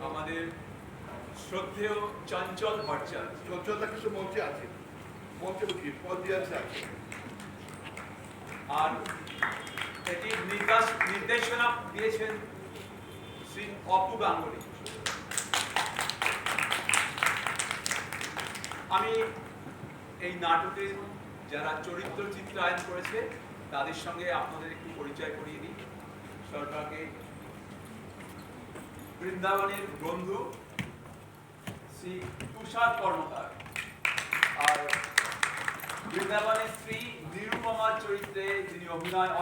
আমাদের শ্রদ্ধেয় চঞ্চল ভট্টাচার্য। চঞ্চলদা কিন্তু মঞ্চে আছে, মঞ্চে উঠিয়ে পদিয়ান্সে আছে। আর এটির নির্দেশনা দিয়েছেন শ্রী অপু গাঙ্গুলি। আমি এই নাটকে যারা চরিত্র চিত্রায়ন করেছে তাদের সঙ্গে আপনাদের একটু পরিচয় করিয়ে দিই। সরকারকে বৃন্দাবনের বন্ধু শ্রী তুষার কর্মকার, আর বৃন্দাবনের স্ত্রী নিরুপমার চরিত্রে যিনি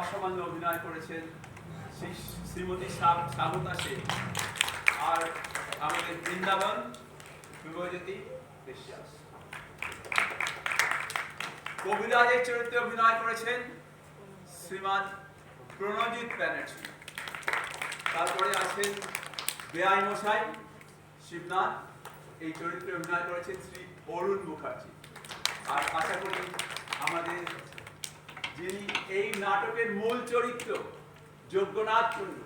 অসামান্য অভিনয় করেছেন শ্রীমতী স্বাগতা সেন, আর আমাদের বৃন্দাবন শুভজ্যোতি বিশ্বাস। কবিরাজের চরিত্রে অভিনয় করেছেন শ্রীমান প্রণজিৎ ব্যানার্জি। তারপরে আছেন বেআই মশাই শিবনাথ, এই চরিত্রে অভিনয় করেছেন শ্রী অরুণ মুখার্জি। আর আশা করি আমাদের যিনি এই নাটকের মূল চরিত্র যজ্ঞনাথ কুণ্ডু,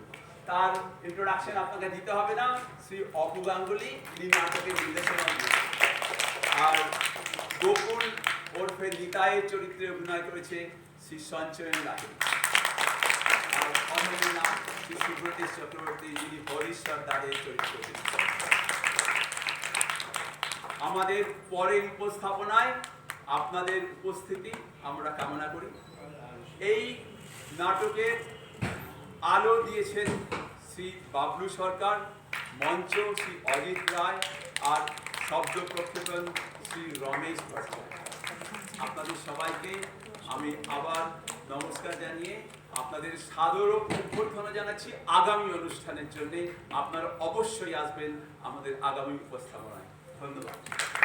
তার ইন্ট্রোডাকশন আপনাকে দিতে হবে না, শ্রী অপু গাঙ্গুলি, তিনি নাটকের নির্দেশনা দিয়েছেন। আর গোকুল ওরফে নিতাইয়ের চরিত্রে অভিনয় করেছে শ্রী সঞ্চয়ন লাহিড়ী। আর অন্যদের নাম শ্রী সুব্রতেশ চক্রবর্তী, যিনি হরিশ্বর দাদের চরিত্র। আমাদের পরের উপস্থাপনায় আপনাদের উপস্থিতি আমরা কামনা করি। এই নাটকের আলো দিয়েছেন শ্রী বাবলু সরকার, মঞ্চ শ্রী অজিত রায়, আর শব্দ প্রক্ষেপণ শ্রী রমেশ ভট্টাচার্য। আপনাদের সবাইকে আমি আবার নমস্কার জানিয়ে আপনাদের সাদর অভ্যর্থনা জানাচ্ছি আগামী অনুষ্ঠানের জন্য। আপনারা অবশ্যই আসবেন আমাদের আগামী উপস্থাপনায়। ধন্যবাদ।